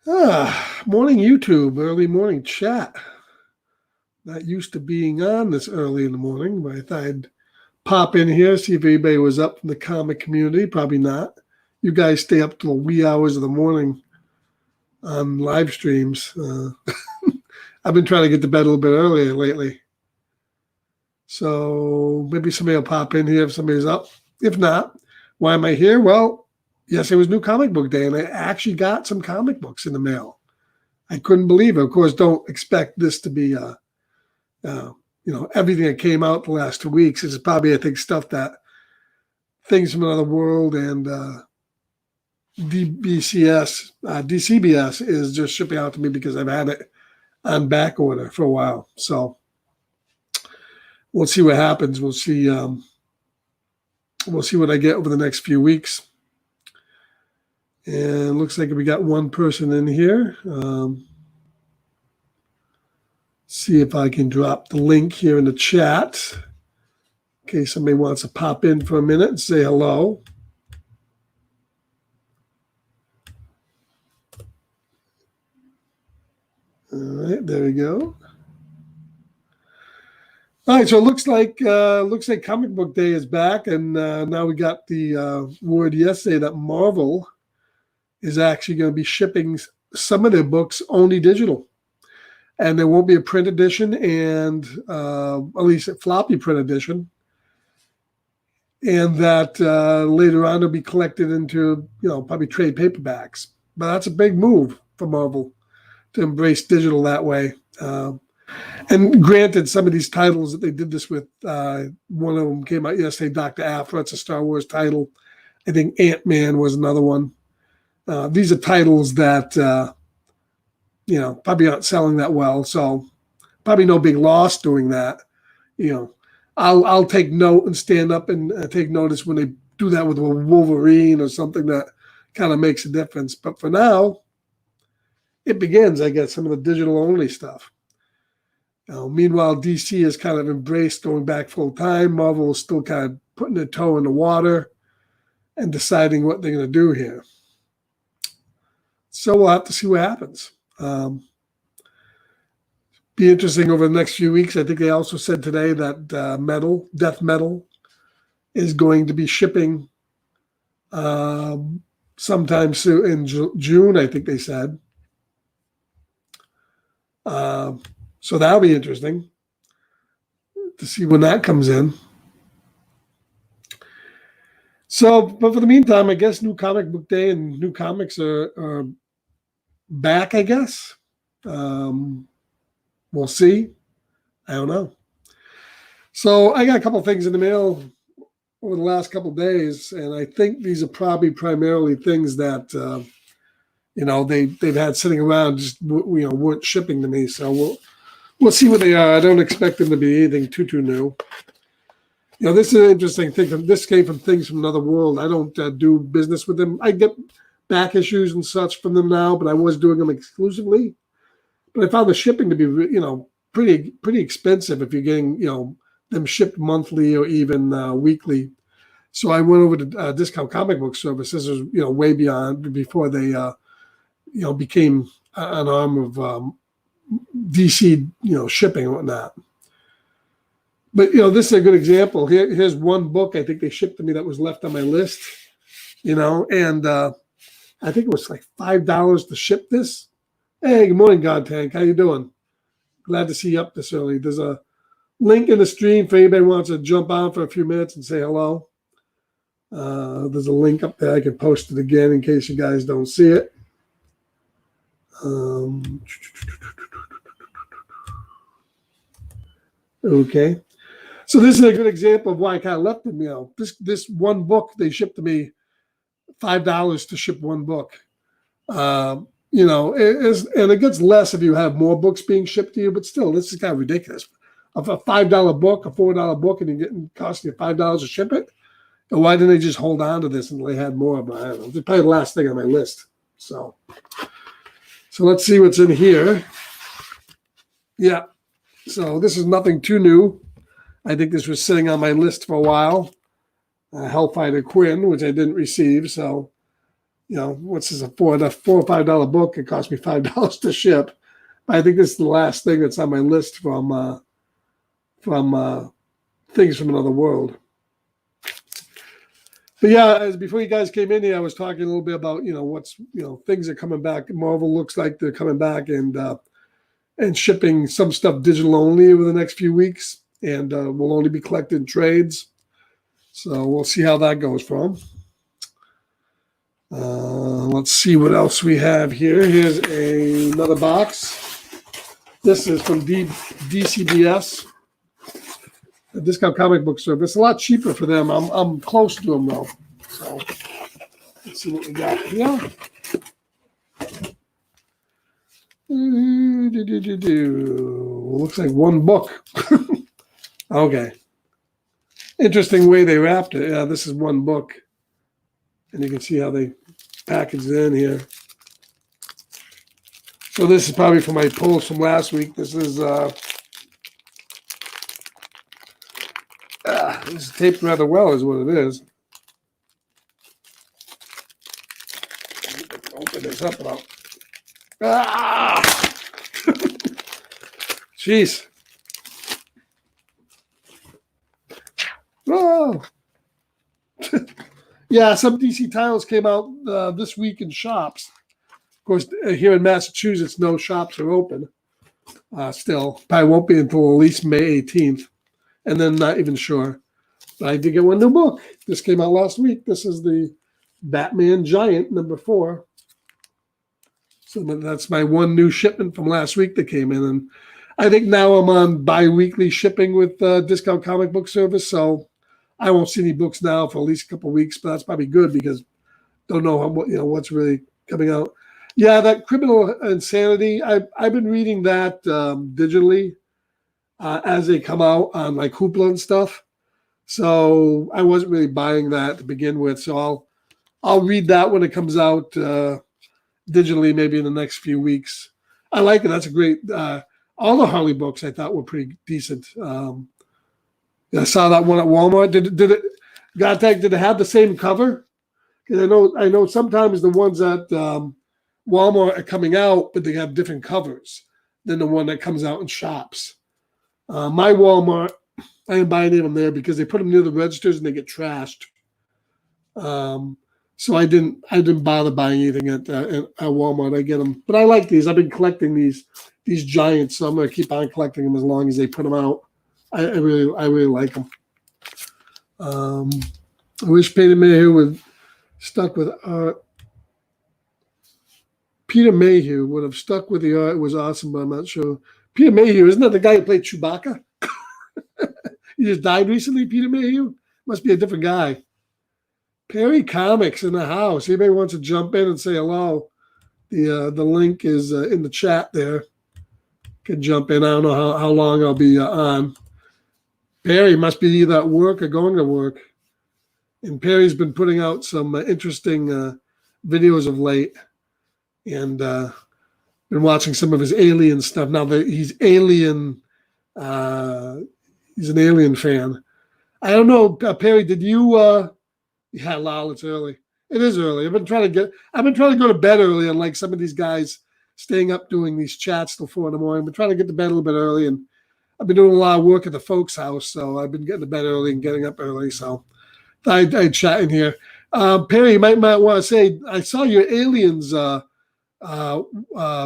Morning YouTube, early morning chat. Not used to being on this early in the morning, but I thought I'd pop in here, see if anybody was up from the comic community. Probably not. You guys stay up till the wee hours of the morning on live streams. I've been trying to get to bed a little bit earlier lately. So maybe somebody will pop in here if somebody's up. If not, why am I here? Well, yes, it was New Comic Book Day, and I actually got some comic books in the mail. I couldn't believe it. Of course, don't expect this to be, everything that came out the last 2 weeks. Is probably, I think, stuff that Things from Another World and DCBS is just shipping out to me because I've had it on back order for a while. So we'll see what happens. We'll see. We'll see what I get over the next few weeks. And it looks like we got one person in here. See if I can drop the link here in the chat in case somebody wants to pop in for a minute and say hello. All right, there we go. All right, so it looks like Comic Book Day is back, and now we got the word yesterday that Marvel is actually going to be shipping some of their books only digital. And there won't be a print edition, and at least a floppy print edition. And that later on will be collected into, probably trade paperbacks. But that's a big move for Marvel to embrace digital that way. And granted, some of these titles that they did this with, one of them came out yesterday, Dr. Aphra. It's a Star Wars title. I think Ant-Man was another one. These are titles that, probably aren't selling that well. So probably no big loss doing that. I'll take note and stand up and take notice when they do that with a Wolverine or something that kind of makes a difference. But for now, it begins, I guess, some of the digital only stuff. Meanwhile, DC has kind of embraced going back full time. Marvel is still kind of putting their toe in the water and deciding what they're going to do here. So we'll have to see what happens. Be interesting over the next few weeks. I think they also said today that Death Metal, is going to be shipping sometime soon in June, I think they said. So that'll be interesting to see when that comes in. So, but for the meantime, I guess New Comic Book Day and new comics are back, I guess. We'll see. I don't know. So I got a couple things in the mail over the last couple of days, and I think these are probably primarily things that they've had sitting around, just weren't shipping to me. So we'll see what they are. I don't expect them to be anything too new. This is an interesting thing. This came from Things from Another World. I don't do business with them. I get back issues and such from them now, but I was doing them exclusively. But I found the shipping to be, pretty expensive if you're getting, them shipped monthly or even weekly. So I went over to Discount Comic Book Service. This was, way before they, became an arm of DC, shipping and whatnot. But, this is a good example. Here's one book I think they shipped to me that was left on my list, and I think it was like $5 to ship this. Hey, good morning, God Tank. How you doing? Glad to see you up this early. There's a link in the stream for anybody who wants to jump on for a few minutes and say hello. There's a link up there. I can post it again in case you guys don't see it. Okay. So this is a good example of why I kind of left them. This one book, they shipped to me $5 to ship one book. And it gets less if you have more books being shipped to you, but still, this is kind of ridiculous. Of a $5 book, a $4 book, and you're getting costing you $5 to ship it. And why didn't they just hold on to this until they had more? But I don't know. It's probably the last thing on my list. So let's see what's in here. Yeah. So this is nothing too new. I think this was sitting on my list for a while. Hellfighter Quinn, which I didn't receive. So what's this, a $4 or $5 book? It cost me $5 to ship. I think this is the last thing that's on my list from Things from Another World. But yeah, as before you guys came in here, I was talking a little bit about what's things are coming back. Marvel looks like they're coming back and shipping some stuff digital only over the next few weeks, and we'll only be collecting trades. So we'll see how that goes for them. Let's see what else we have here. Here's another box. This is from DCBS, a discount comic book service. A lot cheaper for them. I'm close to them though. So let's see what we got here. Looks like one book. Okay. Interesting way they wrapped it. Yeah, this is one book. And you can see how they packaged it in here. So this is probably from my pulls from last week. This is taped rather well is what it is. Open this up about. Jeez. Oh. Yeah, some DC titles came out this week in shops. Of course, here in Massachusetts, no shops are open still. Probably won't be until at least May 18th. And then not even sure. But I did get one new book. This came out last week. This is the Batman Giant, #4. So that's my one new shipment from last week that came in. And I think now I'm on bi-weekly shipping with Discount Comic Book Service. So I won't see any books now for at least a couple of weeks, but that's probably good because don't know what's really coming out. Yeah, that Criminal Insanity. I've been reading that digitally as they come out on like Hoopla and stuff. So I wasn't really buying that to begin with. So I'll read that when it comes out digitally, maybe in the next few weeks. I like it. That's a great. All the Harley books I thought were pretty decent. I saw that one at Walmart. Did it have the same cover? Because I know sometimes the ones at Walmart are coming out, but they have different covers than the one that comes out in shops. My Walmart, I didn't buy any of them there because they put them near the registers and they get trashed. So I didn't bother buying anything at Walmart. I get them, but I like these. I've been collecting these giants, so I'm going to keep on collecting them as long as they put them out. I really like them. I wish Peter Mayhew would stuck with art. Peter Mayhew would have stuck with the art. It was awesome, but I'm not sure. Peter Mayhew, isn't that the guy who played Chewbacca? He just died recently, Peter Mayhew? Must be a different guy. Perry Comics in the house. Anybody wants to jump in and say hello? The link is in the chat there. Can jump in. I don't know how long I'll be on. Perry must be either at work or going to work. And Perry's been putting out some interesting videos of late. And been watching some of his Alien stuff. Now he's Alien. He's an Alien fan. I don't know, Perry. Did you? Yeah, lol. It's early. It is early. I've been trying to go to bed early, unlike some of these guys staying up doing these chats till 4 a.m. I've been trying to get to bed a little bit early, and I've been doing a lot of work at the folks' house, so I've been getting to bed early and getting up early. So I'd chat in here. Perry, you might want to say, I saw your Aliens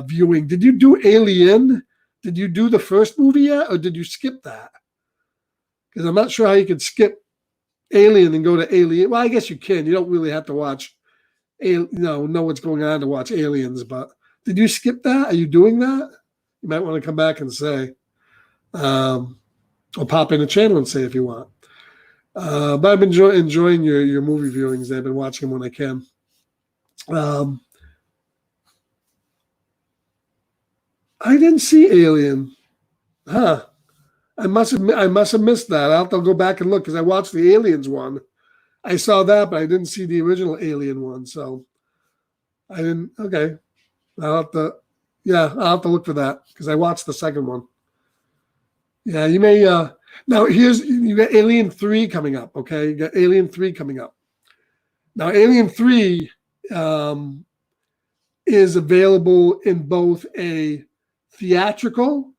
viewing. Did you do Alien? Did you do the first movie yet, or did you skip that? Because I'm not sure how you can skip Alien and go to Alien. Well, I guess you can. You don't really have to watch, know what's going on to watch Aliens. But did you skip that? Are you doing that? You might want to come back and say, or pop in the channel and say if you want. But I've been enjoying your movie viewings. I've been watching them when I can. I didn't see Alien. Huh. I must have missed that. I'll have to go back and look because I watched the Aliens one. I saw that, but I didn't see the original Alien one. So I didn't. Okay, I'll have to look for that because I watched the second one. Yeah, you may. Now you got Alien 3 coming up. Okay, you got Alien 3 coming up. Now Alien 3 um, is available in both a theatrical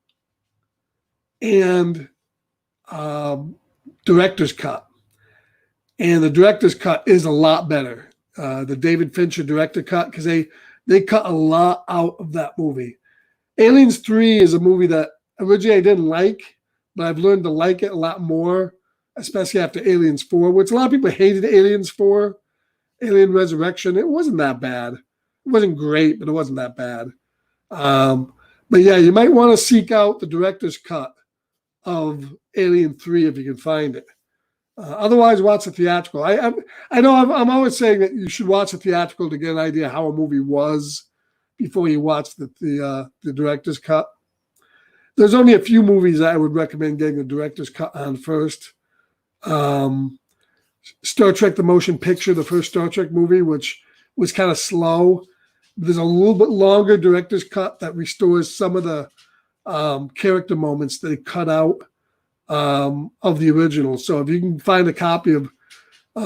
and director's cut. And the director's cut is a lot better. The David Fincher director cut, because they cut a lot out of that movie. Aliens 3 is a movie that originally I didn't like, but I've learned to like it a lot more, especially after Aliens 4, which a lot of people hated Aliens 4, Alien Resurrection. It wasn't that bad. It wasn't great, but it wasn't that bad. But yeah, you might want to seek out the director's cut of Alien 3 if you can find it. Otherwise, watch the theatrical. I know I'm always saying that you should watch the theatrical to get an idea how a movie was before you watch the director's cut. There's only a few movies I would recommend getting the director's cut on first. Star Trek: The Motion Picture, the first Star Trek movie, which was kind of slow. There's a little bit longer director's cut that restores some of the character moments they cut out of the original. So if you can find a copy of I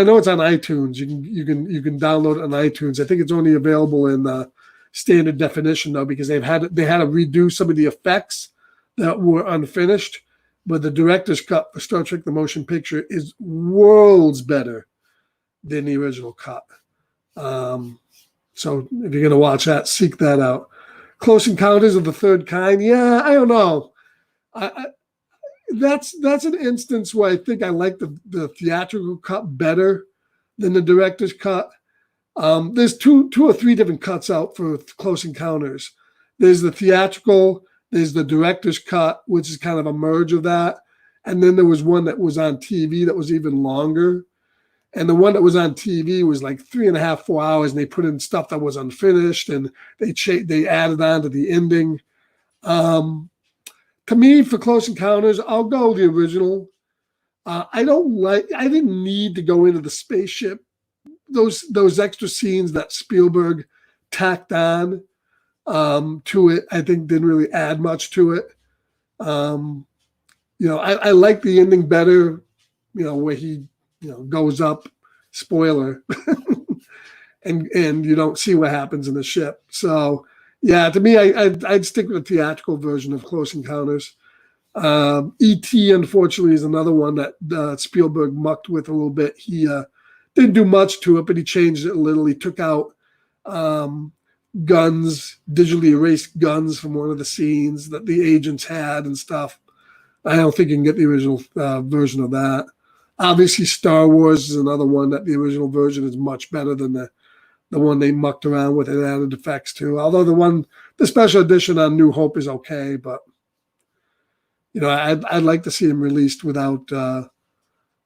know it's on iTunes. You can download it on iTunes. I think it's only available in standard definition though, because they had to redo some of the effects that were unfinished. But the director's cut for Star Trek: The Motion Picture is worlds better than the original cut. So if you're going to watch that, seek that out. Close Encounters of the Third Kind. Yeah, I don't know. That's an instance where I think I like the theatrical cut better than the director's cut. There's two or three different cuts out for Close Encounters. There's the theatrical, there's the director's cut, which is kind of a merge of that. And then there was one that was on TV that was even longer. And the one that was on TV was like 3.5, 4 hours, and they put in stuff that was unfinished, and they added on to the ending. To me, for Close Encounters, I'll go the original. I didn't need to go into the spaceship. Those extra scenes that Spielberg tacked on to it, I think didn't really add much to it. I like the ending better, where he, goes up, spoiler, and you don't see what happens in the ship. So, yeah, to me, I'd stick with the theatrical version of Close Encounters. E.T., unfortunately, is another one that Spielberg mucked with a little bit. He didn't do much to it, but he changed it a little. He took out guns, digitally erased guns from one of the scenes that the agents had and stuff. I don't think you can get the original version of that. Obviously, Star Wars is another one that the original version is much better than the one they mucked around with and added effects to. Although the special edition on New Hope is okay, but I'd like to see them released without the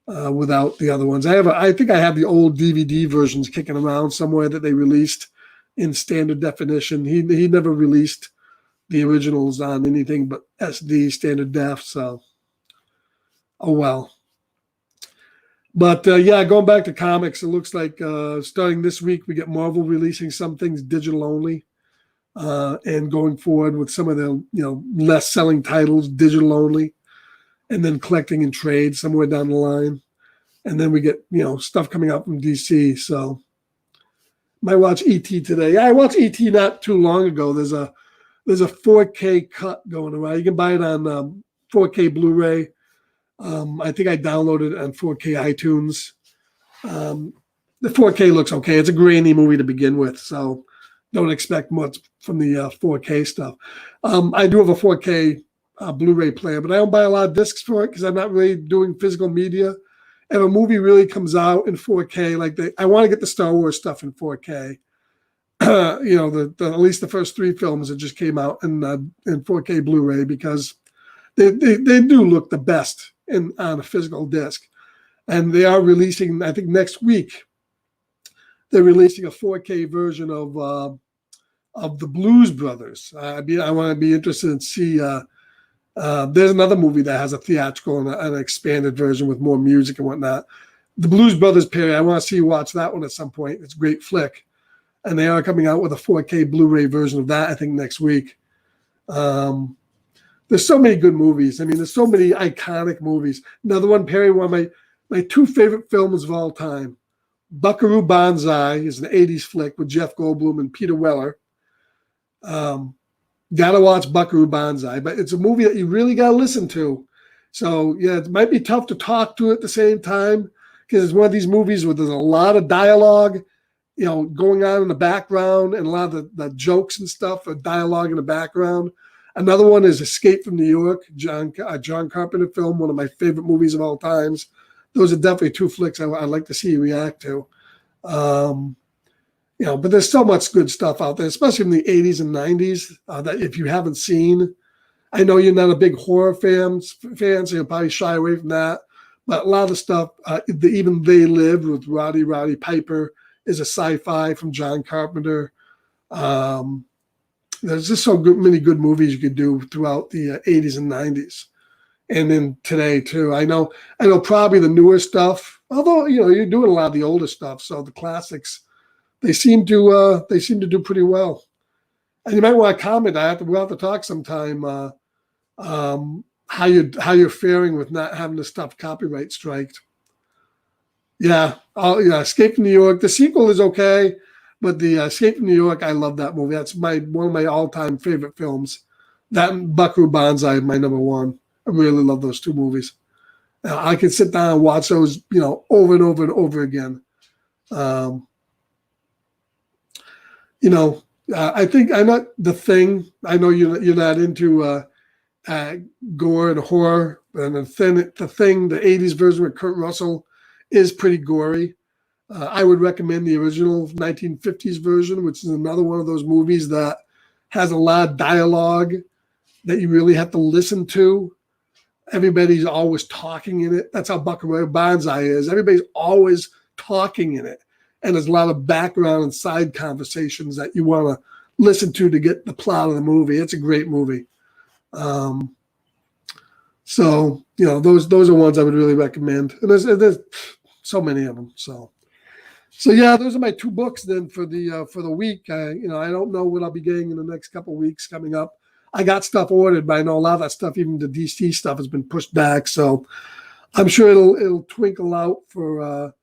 other ones. I think I have the old DVD versions kicking around somewhere that they released in standard definition. He never released the originals on anything but SD standard def. So, oh well. But going back to comics, it looks like starting this week we get Marvel releasing some things digital only, and going forward with some of the less selling titles digital only, and then collecting and trade somewhere down the line, and then we get stuff coming out from DC. So might watch ET today. Yeah, I watched ET not too long ago. There's a 4K cut going around. You can buy it on 4K Blu-ray. I think I downloaded it on 4K iTunes. The 4K looks okay. It's a grainy movie to begin with, so don't expect much from the 4K stuff. I do have a 4K Blu-ray player, but I don't buy a lot of discs for it because I'm not really doing physical media. If a movie really comes out in 4K, I want to get the Star Wars stuff in 4K. At least the first 3 films that just came out in 4K Blu-ray, because they do look the best on a physical disc. And they are releasing, I think next week, they're releasing a 4K version of the Blues Brothers. I want to be interested in see. There's another movie that has a theatrical and an expanded version with more music and whatnot. The Blues Brothers period. I want to see you watch that one at some point. It's a great flick, and they are coming out with a 4K Blu-ray version of that, I think, next week. There's so many good movies. I mean, there's so many iconic movies. Another one, Perry, one of my 2 favorite films of all time, Buckaroo Banzai is an 80s flick with Jeff Goldblum and Peter Weller. Gotta watch Buckaroo Banzai, but it's a movie that you really gotta listen to. So yeah, it might be tough to talk to at the same time because it's one of these movies where there's a lot of dialogue, going on in the background, and a lot of the jokes and stuff are dialogue in the background. Another one is Escape from New York, John Carpenter film, one of my favorite movies of all times. Those are definitely two flicks I'd like to see you react to. But there's so much good stuff out there, especially in the 80s and 90s, that if you haven't seen. I know you're not a big horror fan, so you'll probably shy away from that. But a lot of the stuff, even They Lived with Roddy Piper, is a sci-fi from John Carpenter. There's just many good movies you could do throughout the 80s and 90s. And then today, too. I know probably the newer stuff, although, you're doing a lot of the older stuff. So the classics, they seem to do pretty well. And you might want to comment. We'll have to talk sometime how you're faring with not having the stuff copyright striked. Yeah, Escape from New York. The sequel is okay, but the Escape from New York, I love that movie. That's one of my all-time favorite films. That and Buckaroo Banzai is my number one. I really love those two movies. I can sit down and watch those, over and over and over again. I think I'm not The Thing. I know you're not into gore and horror, and the Thing, the 80s version with Kurt Russell is pretty gory. I would recommend the original 1950s version, which is another one of those movies that has a lot of dialogue that you really have to listen to. Everybody's always talking in it. That's how Buckaroo Banzai is. Everybody's always talking in it. And there's a lot of background and side conversations that you want to listen to get the plot of the movie. It's a great movie. So those are ones I would really recommend. And there's so many of them. So yeah, those are my two books then for the week. I don't know what I'll be getting in the next couple of weeks coming up. I got stuff ordered, but I know a lot of that stuff, even the DC stuff, has been pushed back. So I'm sure it'll twinkle out for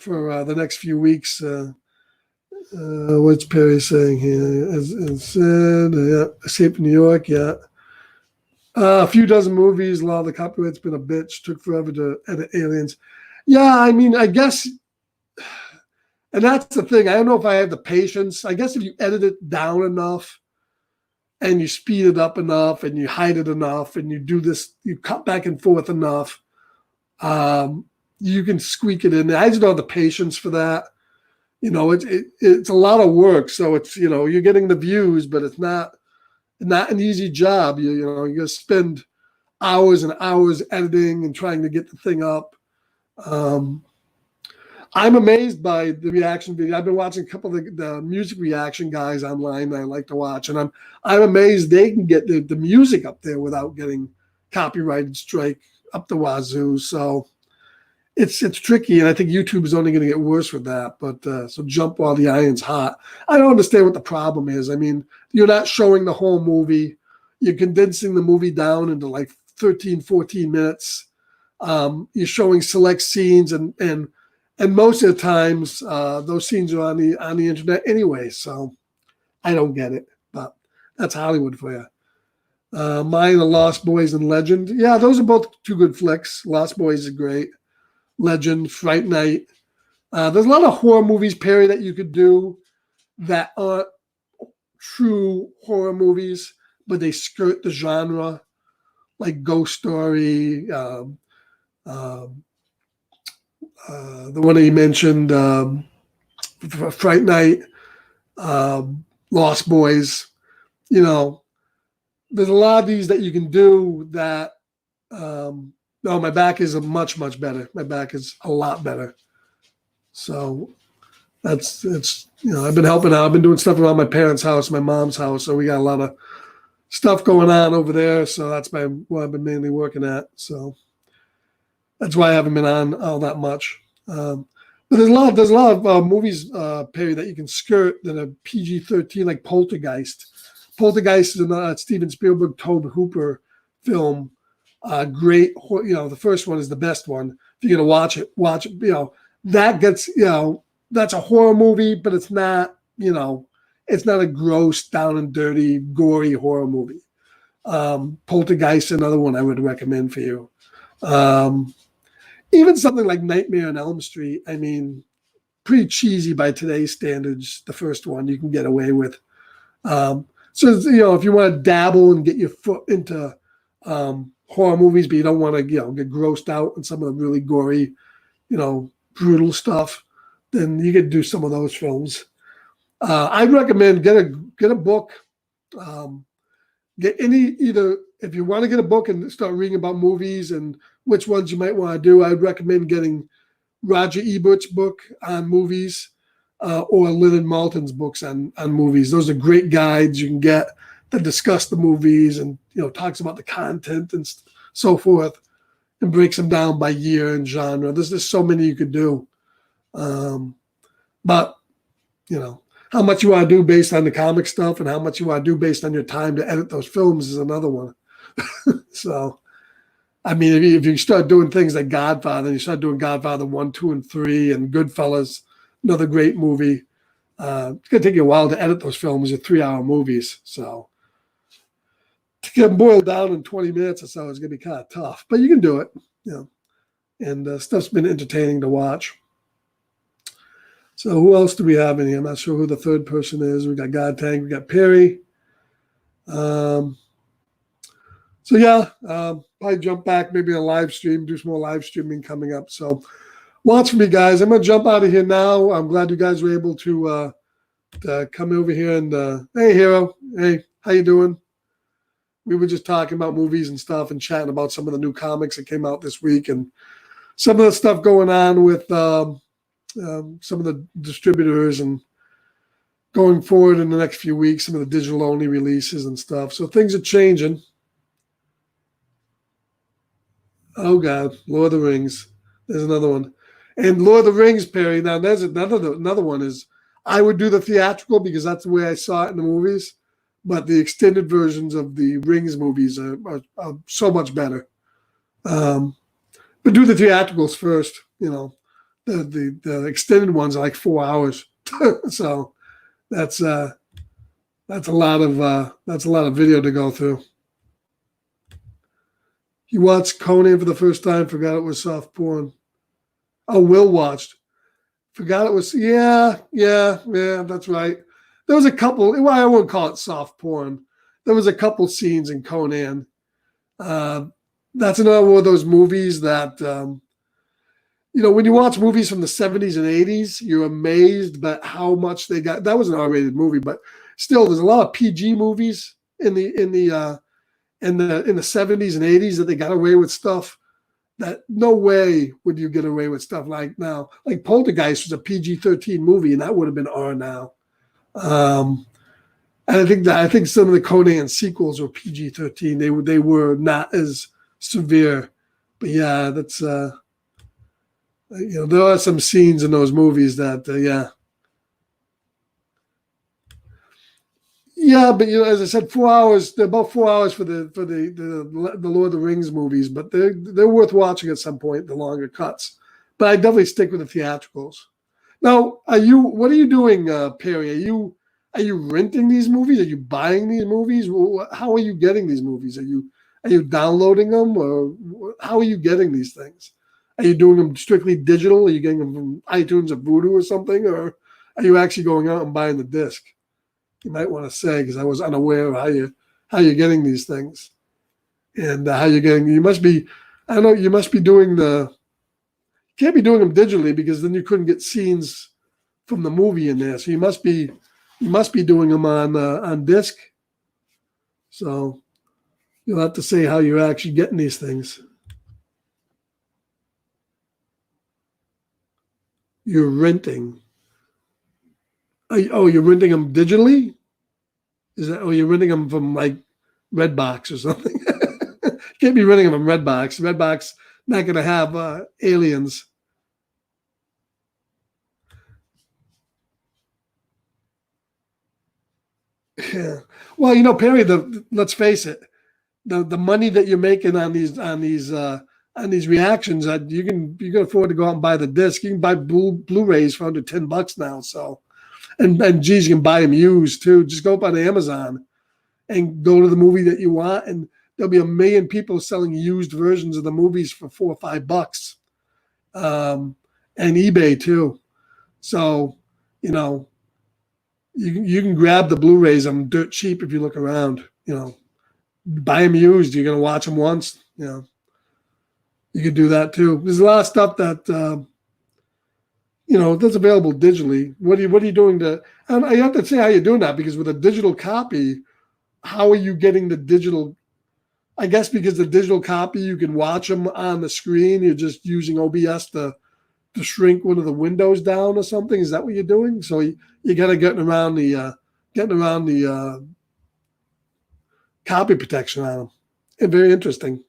the next few weeks. What's Perry saying here? As said, Escape from New York, yeah. A few dozen movies. A lot of the copyright's been a bitch. Took forever to edit Aliens. Yeah, I mean, I guess, and that's the thing. I don't know if I have the patience. I guess if you edit it down enough, and you speed it up enough, and you hide it enough, and you do this, you cut back and forth enough, you can squeak it in there. I just don't have the patience for that. It's a lot of work. So it's, you're getting the views, but it's not an easy job. You got to spend hours and hours editing and trying to get the thing up. I'm amazed by the reaction video. I've been watching a couple of the music reaction guys online that I like to watch, and I'm amazed they can get the music up there without getting copyrighted strike up the wazoo. So it's tricky, and I think YouTube is only going to get worse with that. But so jump while the iron's hot. I don't understand what the problem is. I mean, you're not showing the whole movie. You're condensing the movie down into like 13, 14 minutes. You're showing select scenes, and most of the times those scenes are on the internet anyway. So I don't get it, but that's Hollywood for you. Mine, The Lost Boys and Legend. Yeah, those are both two good flicks. Lost Boys is great. Legend, Fright Night. There's a lot of horror movies, Perry, that you could do that aren't true horror movies, but they skirt the genre, like Ghost Story, the one that you mentioned, Fright Night, Lost Boys. There's a lot of these that you can do that. No, my back is much, much better. My back is a lot better. So it's I've been helping out. I've been doing stuff around my parents' house, my mom's house. So we got a lot of stuff going on over there. So that's what I've been mainly working at. So that's why I haven't been on all that much. But there's a lot of movies, Perry, that you can skirt that are PG-13, like Poltergeist. Poltergeist is a Steven Spielberg, Tobe Hooper film. Great, the first one is the best one. If you're gonna watch it. that gets, that's a horror movie, but it's not, it's not a gross, down and dirty, gory horror movie. Poltergeist, another one I would recommend for you. Um, Even something like Nightmare on Elm Street, I mean, pretty cheesy by today's standards. The first one you can get away with. So if you want to dabble and get your foot into horror movies, but you don't want to get grossed out on some of the really gory, brutal stuff, then you could do some of those films. I'd recommend get a book. Um, get either if you want to get a book and start reading about movies and which ones you might want to do. I'd recommend getting Roger Ebert's book on movies or Lennon Malton's books on movies. Those are great guides you can get that discuss the movies and talks about the content and so forth and breaks them down by year and genre. There's just so many you could do. But how much you want to do based on the comic stuff and how much you want to do based on your time to edit those films is another one. So, I mean, if you start doing things like Godfather, you start doing Godfather 1, 2, and 3, and Goodfellas, another great movie. It's going to take you a while to edit those films. They're 3-hour movies. So, to get them boiled down in 20 minutes or so is going to be kind of tough. But you can do it. And stuff's been entertaining to watch. So who else do we have in here? I'm not sure who the third person is. We got God Tank. We got Perry. Probably jump back maybe a live stream, do some more live streaming coming up. So watch for me, guys. I'm going to jump out of here now. I'm glad you guys were able to come over here and hey, Hero. Hey, how you doing? We were just talking about movies and stuff and chatting about some of the new comics that came out this week and some of the stuff going on with some of the distributors and going forward in the next few weeks, some of the digital-only releases and stuff. So things are changing. Oh, God, Lord of the Rings. There's another one. And Lord of the Rings, Perry, now there's another one is I would do the theatrical because that's the way I saw it in the movies, but the extended versions of the Rings movies are so much better. But do the theatricals first, The extended ones are like 4 hours, so that's a lot of video to go through. You watched Conan for the first time, forgot it was soft porn. Oh, Will watched, forgot it was yeah, that's right. There was a couple. Well, I wouldn't call it soft porn. There was a couple scenes in Conan. That's another one of those movies that. When you watch movies from the 70s and 80s, you're amazed by how much they got. That was an R-rated movie, but still, there's a lot of PG movies in the 70s and 80s that they got away with stuff that no way would you get away with stuff like now. Like Poltergeist was a PG-13 movie, and that would have been R now. And I think some of the Conan sequels were PG-13. They were not as severe, but yeah, that's. There are some scenes in those movies that, but as I said, 4 hours. They're about 4 hours for the Lord of the Rings movies, but they're worth watching at some point. The longer cuts, but I definitely stick with the theatricals. Now, what are you doing, Perry? Are you renting these movies? Are you buying these movies? How are you getting these movies? Are you downloading them, or how are you getting these things? Are you doing them strictly digital? Are you getting them from iTunes or Vudu or something? Or are you actually going out and buying the disc? You might want to say, because I was unaware of how you're getting these things. And how you're getting, you must be doing can't be doing them digitally because then you couldn't get scenes from the movie in there. So you must be doing them on disc. So you'll have to say how you're actually getting these things. You're renting. You're renting them digitally? You're renting them from like Redbox or something? You can't be renting them from Redbox. Redbox not going to have aliens. Yeah. Well, Perry, let's face it, the money that you're making on these on these reactions that you can afford to go out and buy the disc. You can buy Blu-rays for under $10 now. So, and geez, you can buy them used too. Just go up on Amazon and go to the movie that you want, and there'll be a million people selling used versions of the movies for $4 or $5, and eBay too. So, you know, you can grab the Blu-rays. I'm dirt cheap if you look around. You know, buy them used. You're gonna watch them once. You know, you can do that too. There's a lot of stuff that that's available digitally. What are you doing to? And I have to say how you're doing that, because with a digital copy, how are you getting the digital? I guess because the digital copy, you can watch them on the screen. You're just using OBS to shrink one of the windows down or something. Is that what you're doing? So you got to getting around the copy protection on them. And very interesting.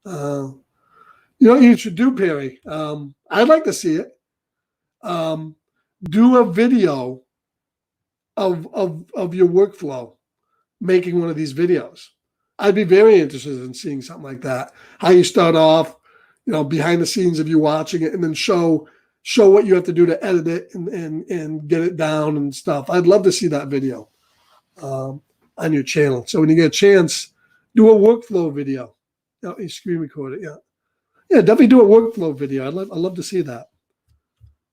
You should do, Perry. I'd like to see it. Do a video of your workflow making one of these videos. I'd be very interested in seeing something like that. How you start off, behind the scenes of you watching it, and then show what you have to do to edit it and get it down and stuff. I'd love to see that video on your channel. So when you get a chance, do a workflow video. You screen record it. Yeah, definitely do a workflow video. I'd love to see that.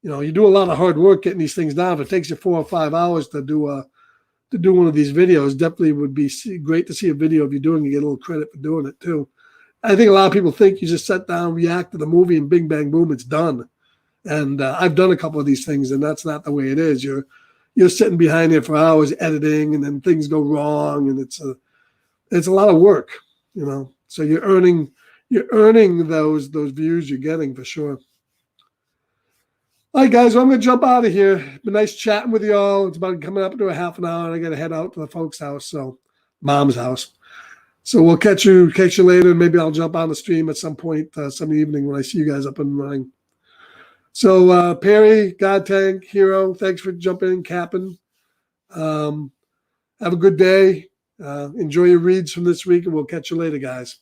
You do a lot of hard work getting these things down. If it takes you 4 or 5 hours to do one of these videos, definitely would be great to see a video of you doing it. You get a little credit for doing it too. I think a lot of people think you just sit down, react to the movie, and bing, bang, boom, it's done. And I've done a couple of these things, and that's not the way it is. You're sitting behind there for hours editing, and then things go wrong, and it's a lot of work, So you're earning those views you're getting for sure. All right, guys, well, I'm going to jump out of here. It's been nice chatting with you all. It's about coming up to a half an hour, and I got to head out to the folks' house, so mom's house. So we'll catch you later. Maybe I'll jump on the stream at some point, some evening when I see you guys up and running. So Perry, God Tank, Hero, thanks for jumping in, capping. Have a good day. Enjoy your reads from this week, and we'll catch you later, guys.